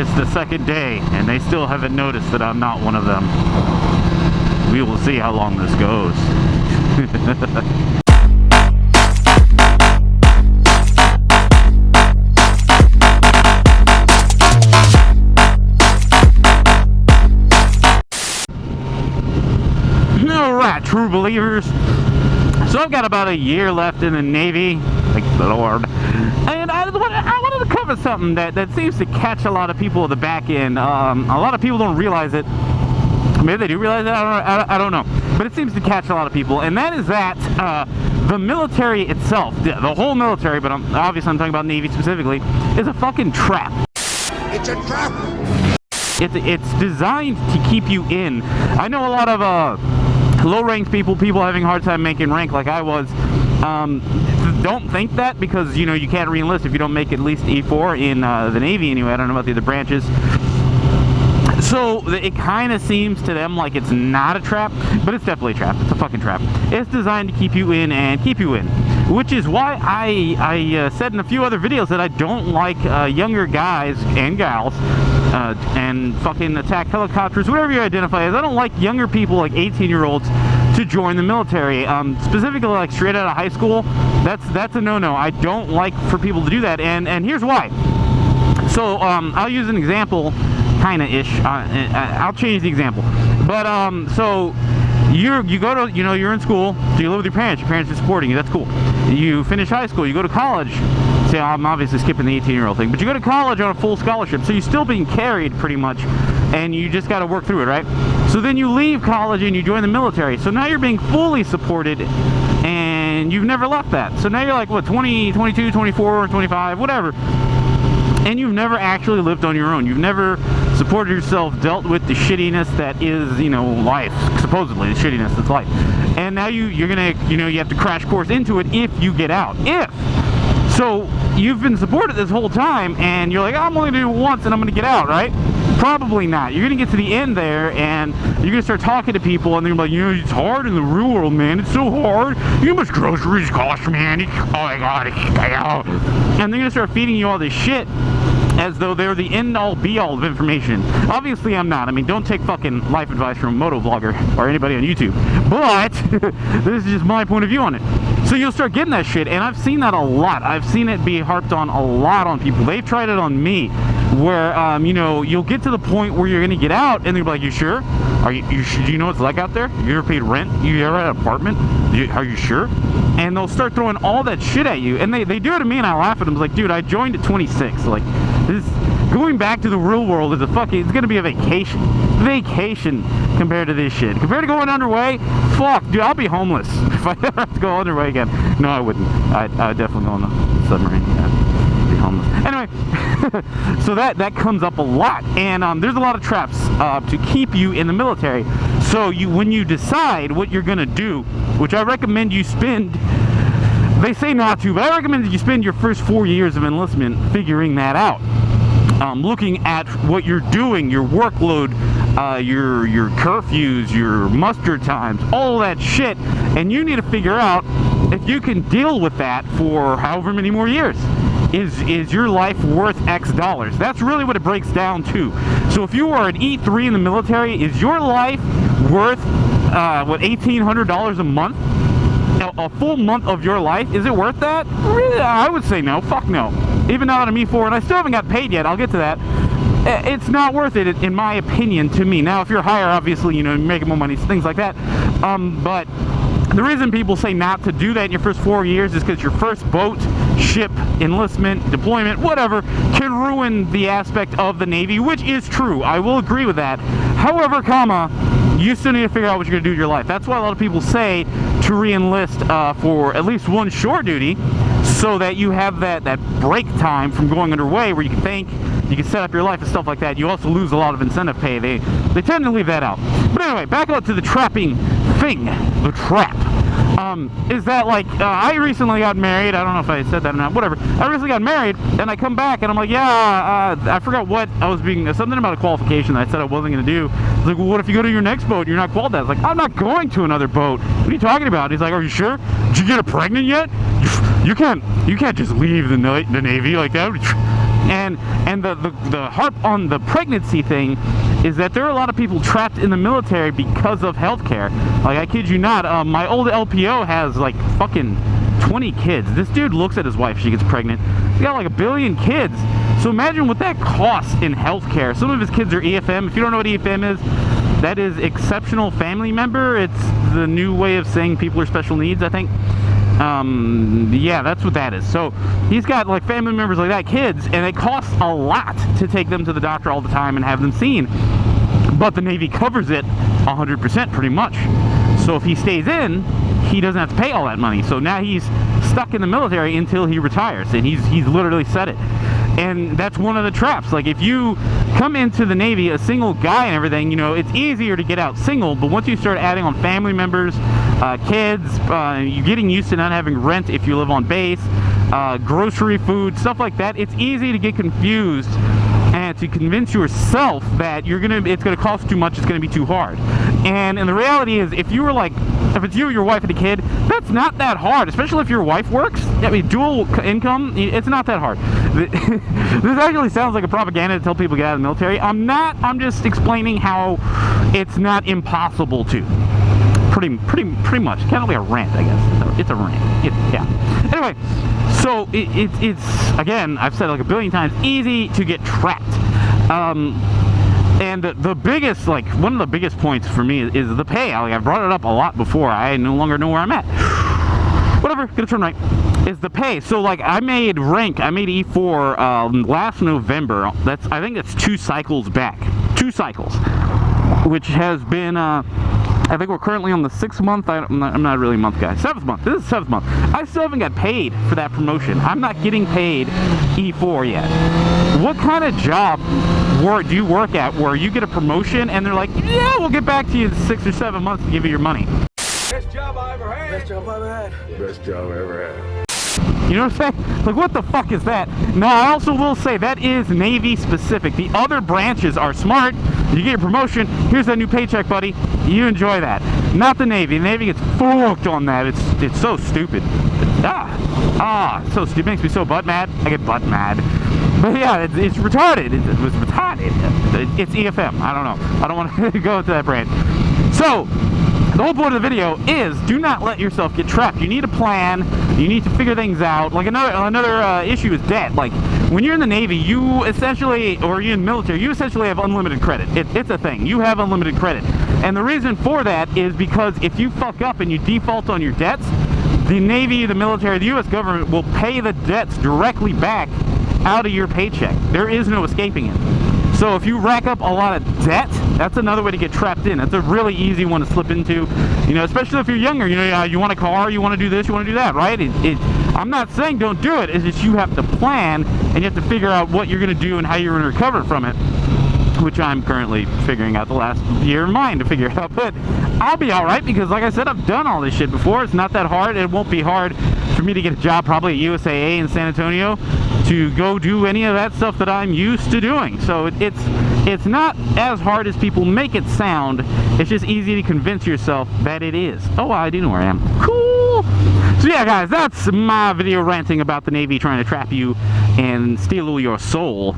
It's the second day, and they still haven't noticed that I'm not one of them. We will see how long this goes. Alright, true believers. So I've got about a year left in the Navy. Thank the Lord. And I wanted to cover something that seems to catch a lot of people at the back end. A lot of people don't realize it. Maybe they do realize it. I don't know. But it seems to catch a lot of people. And that is that the military itself, the whole military, but obviously I'm talking about Navy specifically, is a fucking trap. It's a trap! It's designed to keep you in. I know a lot of low-ranked people having a hard time making rank like I was, don't think that, because, you know, you can't re-enlist if you don't make at least E4 in the Navy anyway. I don't know about the other branches. So it kind of seems to them like it's not a trap, but it's definitely a trap. It's a fucking trap. It's designed to keep you in and keep you in, which is why I said in a few other videos that I don't like younger guys and gals and fucking attack helicopters, whatever you identify as. I don't like younger people, like 18-year-olds, to join the military. Specifically, like straight out of high school, that's a no-no. I don't like for people to do that, and here's why. So I'll use an example, kinda-ish. I'll change the example, but so you go to, you know, you're in school, so you live with your parents are supporting you, that's cool. You finish high school, you go to college. See, I'm obviously skipping the 18-year-old thing, but you go to college on a full scholarship, so you're still being carried pretty much, and you just got to work through it, right? So then you leave college and you join the military, so now you're being fully supported, and you've never left that. So now you're like, what, 20, 22, 24, 25, whatever, and you've never actually lived on your own. You've never supported yourself, dealt with the shittiness that is, you know, life, supposedly the shittiness that's life. And now you're gonna, you know, you have to crash course into it if you get out. So you've been supported this whole time, and you're like, I'm only gonna do it once and I'm gonna get out, right? Probably not. You're gonna get to the end there, and you're gonna start talking to people, and they're like, you know, it's hard in the real world, man. It's so hard. You know how much groceries cost, man. Oh my god. And they're gonna start feeding you all this shit as though they're the end-all be-all of information. Obviously I'm not. I mean, don't take fucking life advice from a moto vlogger or anybody on YouTube, but this is just my point of view on it. So you'll start getting that shit, and I've seen that a lot. I've seen it be harped on a lot on people. They've tried it on me, where you know, you'll get to the point where you're gonna get out, and they're like, you sure? Are you do you know what it's like out there? You ever paid rent? You ever had an apartment? Are you sure? And they'll start throwing all that shit at you, and they do it to me, and I laugh at them. It's like, dude, I joined at 26. Like, this going back to the real world is it's gonna be a vacation compared to this shit. Compared to going underway, fuck, dude, I'll be homeless if I ever have to go underway again. No, I wouldn't. I'd definitely go on the submarine. Yeah, be homeless. Anyway, so that comes up a lot, and there's a lot of traps to keep you in the military. So when you decide what you're gonna do, which I recommend you spend, they say not to, but I recommend that you spend your first 4 years of enlistment figuring that out. Looking at what you're doing, your workload, your curfews, your muster times, all that shit, and you need to figure out if you can deal with that for however many more years. Is your life worth X dollars? That's really what it breaks down to. So if you are an E3 in the military, is your life worth what, $1,800 a month? A full month of your life? Is it worth that? Really? I would say no. Fuck no. Even now that I'm E4 and I still haven't got paid yet, I'll get to that. It's not worth it, in my opinion, to me. Now, if you're higher, obviously, you know, you're making more money, things like that. But the reason people say not to do that in your first 4 years is because your first boat, ship, enlistment, deployment, whatever, can ruin the aspect of the Navy, which is true. I will agree with that. However, you still need to figure out what you're going to do with your life. That's why a lot of people say to re-enlist for at least one shore duty, so that you have that break time from going underway where you can think, you can set up your life and stuff like that. You also lose a lot of incentive pay. They tend to leave that out. But anyway, back up to the trapping thing, the trap. Is that, like, I recently got married. I don't know if I said that or not, whatever. I recently got married, and I come back, and I'm like, yeah, I forgot what I was something about a qualification that I said I wasn't going to do. I was like, well, what if you go to your next boat and you're not qualified? I was like, I'm not going to another boat. What are you talking about? He's like, are you sure? Did you get her pregnant yet? You can't just leave the Navy like that. And the harp on the pregnancy thing is that there are a lot of people trapped in the military because of healthcare. Like, I kid you not, my old LPO has like fucking 20 kids. This dude looks at his wife, she gets pregnant. He's got like 1 billion kids. So imagine what that costs in healthcare. Some of his kids are EFM. If you don't know what EFM is, that is exceptional family member. It's the new way of saying people are special needs, I think. Yeah, that's what that is. So he's got like family members like that, kids, and it costs a lot to take them to the doctor all the time and have them seen. But the Navy covers it 100% pretty much. So if he stays in, he doesn't have to pay all that money. So now he's stuck in the military until he retires, and he's literally said it. And that's one of the traps. Like, if you come into the Navy a single guy and everything, you know, it's easier to get out single, but once you start adding on family members, kids, you're getting used to not having rent if you live on base, grocery, food, stuff like that, it's easy to get confused and to convince yourself that it's gonna cost too much, it's gonna be too hard. And the reality is, if it's you, your wife, and a kid, that's not that hard, especially if your wife works. I mean, dual income, it's not that hard. This actually sounds like a propaganda to tell people to get out of the military. I'm not, I'm just explaining how it's not impossible to. Pretty much. Kind of like a rant, I guess. It's a rant. Yeah. Anyway, so it's again, I've said it like 1 billion times, easy to get trapped. And the biggest, like, one of the biggest points for me is the pay. Like, I've brought it up a lot before. I no longer know where I'm at. Whatever, gonna turn right. Is the pay. So, like, I made E4 last November. I think that's 2 cycles back. 2 cycles. Which has been, I think we're currently on the 6th month. I'm not really a month guy. 7th month. This is the 7th month. I still haven't got paid for that promotion. I'm not getting paid E4 yet. What kind of job do you work at where you get a promotion and they're like, yeah, we'll get back to you in 6 or 7 months to give you your money? Best job I ever had. Best job I ever had. Best job I ever had. You know what I'm saying? Like, what the fuck is that? Now, I also will say that is Navy specific. The other branches are smart. You get your promotion, here's that new paycheck, buddy. You enjoy that. Not the Navy. The Navy gets fucked on that. It's so stupid. So stupid. It makes me so butt mad. I get butt mad. But yeah, it's retarded. It was retarded. It's EFM. I don't know. I don't want to go into that brand. So, the whole point of the video is do not let yourself get trapped. You need a plan. You need to figure things out. Like, another issue is debt. Like, when you're in the Navy, you essentially, or you're in the military, you essentially have unlimited credit. It's a thing. You have unlimited credit. And the reason for that is because if you fuck up and you default on your debts, the Navy, the military, the U.S. government will pay the debts directly back out of your paycheck. There is no escaping it. So if you rack up a lot of debt, that's another way to get trapped in. That's a really easy one to slip into, you know, especially if you're younger. You know, you want a car, you want to do this, you want to do that, right? I'm not saying don't do it. It's just you have to plan and you have to figure out what you're going to do and how you're going to recover from it, which I'm currently figuring out the last year of mine to figure out. But I'll be all right because, like I said, I've done all this shit before. It's not that hard. It won't be hard for me to get a job probably at USAA in San Antonio to go do any of that stuff that I'm used to doing. So it's not as hard as people make it sound. It's just easy to convince yourself that it is. Oh, I do know where I am. Cool. So yeah, guys, that's my video ranting about the Navy trying to trap you and steal your soul.